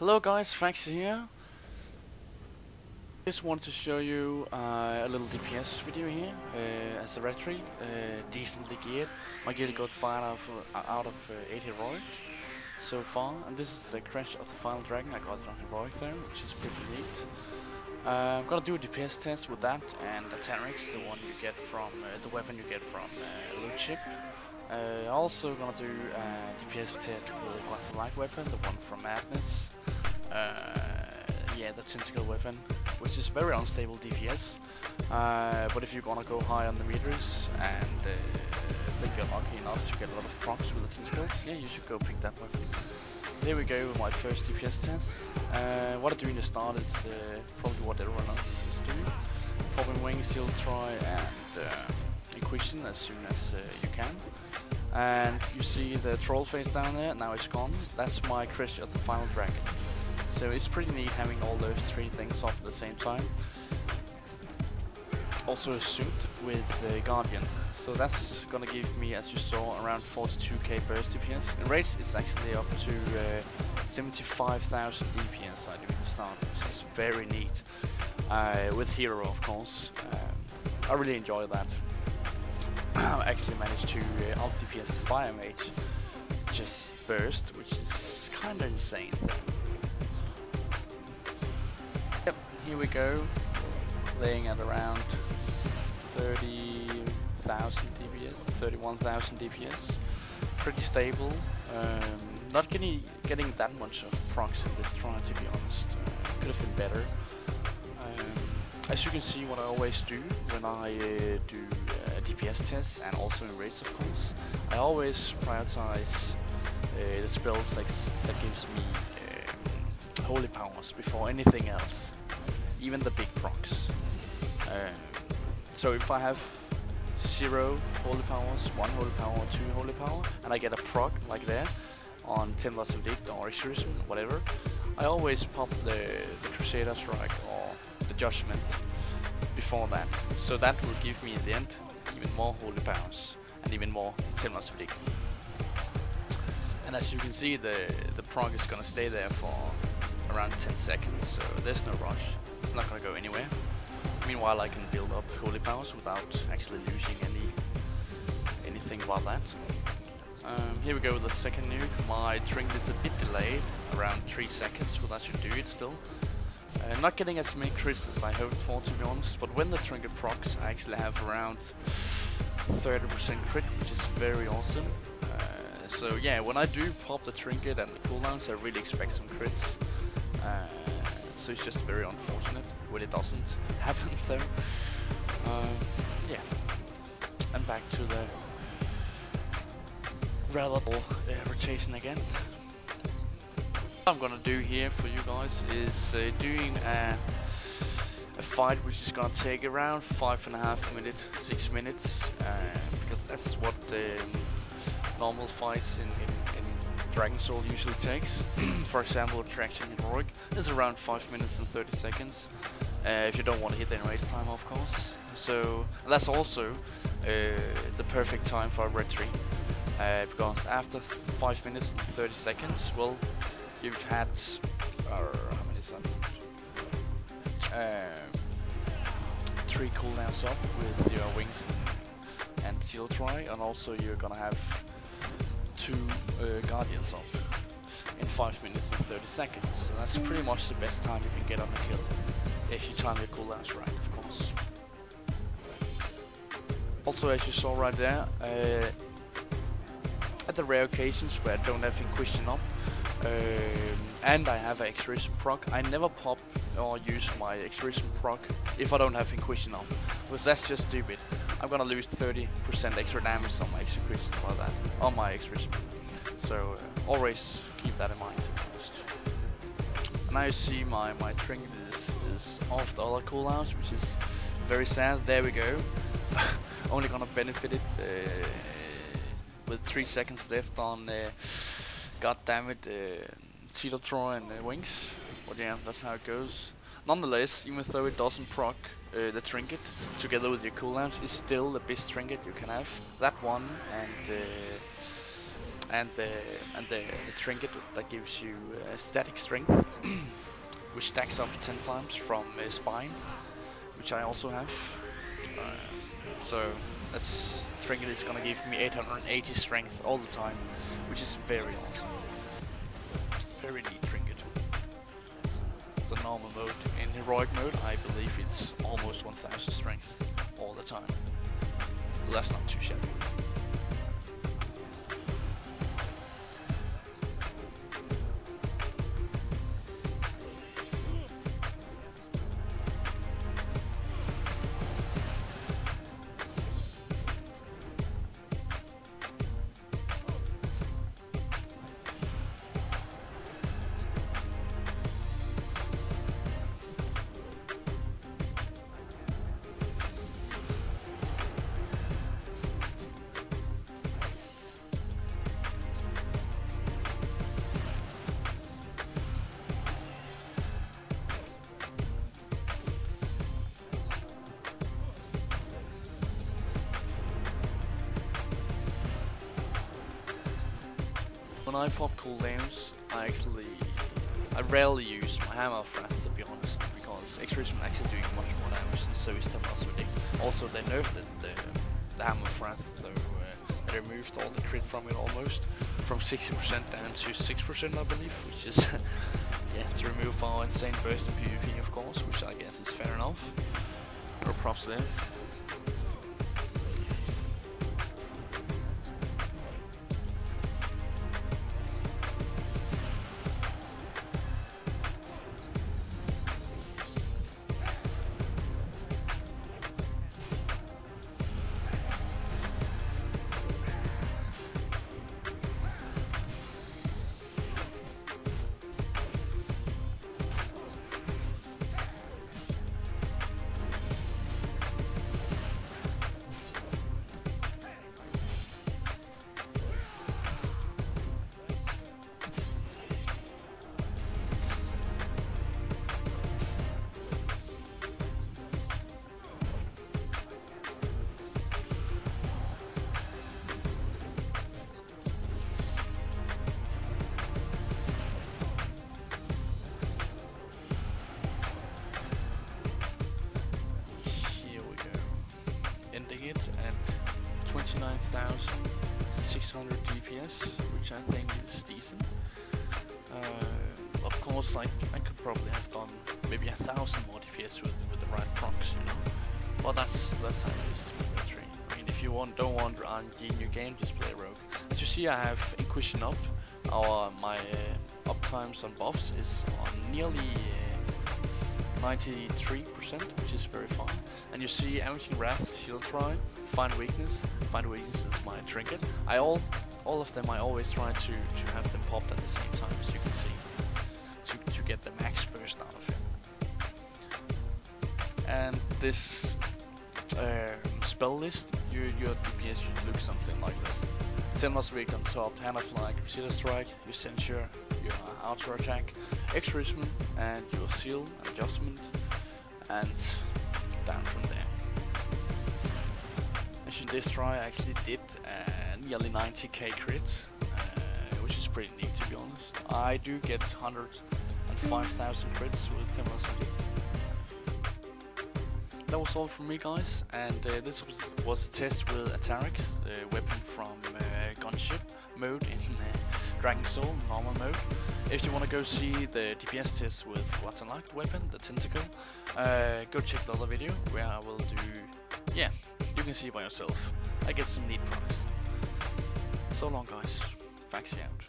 Hello guys, Faxi here. Just wanted to show you a little DPS video here as a Retri, decently geared. My guild got 5 out of 8 heroic so far, and this is the Crash of the Final Dragon. I got it on heroic there, which is pretty neat. I'm gonna do a DPS test with that and a Tenrix, the one you get from the weapon you get from loot ship. Also gonna do a DPS test with a Light weapon, the one from Madness. Yeah, the tentacle weapon, which is very unstable DPS. But if you're gonna go high on the meters and think you're lucky enough to get a lot of procs with the tentacles, yeah, you should go pick that weapon. Here we go with my first DPS test. What I do in the start is probably what everyone else is doing. Popping wings, you'll try and Inquisition as soon as you can. And you see the troll face down there, now it's gone. That's my Crash of the Final Dragon. So it's pretty neat having all those 3 things off at the same time. Also a suit with Guardian. So that's gonna give me, as you saw, around 42k burst DPS. In raids it's actually up to 75,000 DPS I do in the start, which is very neat. With hero of course. I really enjoy that. I actually managed to out DPS the Fire Mage just burst, which is kinda insane. Yep, here we go, laying at around 30,000 DPS, 31,000 DPS. Pretty stable. Not getting that much of procs in this try, to be honest. Could have been better. As you can see, what I always do when I do DPS tests, and also in raids of course, I always prioritize the spells that gives me holy powers before anything else, even the big procs. So if I have 0 holy powers, 1 holy power, 2 holy power, and I get a proc like that on 10 lots of Dict or Exorcism, whatever, I always pop the Crusader Strike or the Judgment before that. So that will give me in the end even more holy powers and even more 10 lots of Dict. And as you can see, the proc is gonna stay there for around 10 seconds, so there's no rush. It's not gonna go anywhere. Meanwhile, I can build up holy powers without actually losing anything about that. Here we go with the second nuke. My trinket is a bit delayed, around 3 seconds, but that should do it still. Not getting as many crits as I hoped for, to be honest, but when the trinket procs, I actually have around 30% crit, which is very awesome. So yeah, when I do pop the trinket and the cooldowns, I really expect some crits. So it's just very unfortunate when it doesn't happen though. Yeah, and back to the relative rotation again. What I'm gonna do here for you guys is doing a fight which is gonna take around 5.5 minutes, 6 minutes, because that's what the normal fights in Dragon Soul usually takes. For example, Attraction Heroic is around 5 minutes and 30 seconds, if you don't want to hit any race time of course. So that's also the perfect time for a Retri, because after 5 minutes and 30 seconds, well, you've had, how many is that? 3 cooldowns up with your wings and seal try, and also you're gonna have 2 guardians up in 5 minutes and 30 seconds. So that's pretty much the best time you can get on a kill, if you time your cooldowns right, of course. Also, as you saw right there, at the rare occasions where I don't have Inquisition up, and I have an Exorcism proc, I never pop or use my Exorcism proc if I don't have Inquisition on, because that's just stupid. I'm gonna lose 30% extra damage on my Exorcism by that, on my Exorcism. So always keep that in mind. And now you see my trinket is off the other cooldowns, which is very sad. There we go. Only gonna benefit it with 3 seconds left on goddammit Seal Troy and wings. But yeah, that's how it goes. Nonetheless, even though it doesn't proc the trinket together with your cooldowns, is still the best trinket you can have. That one and and the trinket that gives you static strength, which stacks up 10 times from spine, which I also have. So this trinket is gonna give me 880 strength all the time, which is very awesome. Very neat trinket. The normal mode. In heroic mode, I believe it's almost 1000 strength all the time. So that's not too shabby. When I pop cooldowns, I rarely use my Hammer of Wrath, to be honest, because X-Rays are actually doing much more damage, and so is Tempestuous. Also, they nerfed the Hammer of Wrath, so they removed all the crit from it almost, from 60% down to 6%, I believe, which is yeah, to remove our insane burst in PvP, of course, which I guess is fair enough. No props there. It at 29,600 DPS, which I think is decent. Of course, I could probably have done maybe 1,000 more DPS with the right procs, you know. But that's how it is to be Retri. I mean, if you don't want RNG in your game, just play Rogue. As you see, I have Inquisition up. My up times on buffs is on nearly 93%, which is very fine. And you see Amazing Wrath, Shield Try, Find Weakness. Find Weakness is my trinket. All of them I always try to have them popped at the same time, as you can see, to get the max burst out of him. And this spell list, your DPS should look something like this. Timber's Rig on top, Hand of Flag, Crusader Strike, your Censure, your Outer Attack, X-Rism, and your Seal, Adjustment, and down from there. As in this try, I actually did nearly 90k crit, which is pretty neat, to be honest. I do get 105,000 crits with Timber's Rig. That was all from me, guys, and this was a test with Atarix, the weapon from Gunship mode in Dragon Soul, normal mode. If you want to go see the DPS test with what's unlocked weapon, the Tentacle, go check the other video where I will do, yeah, you can see by yourself. I get some neat procs. So long, guys. Faxi out.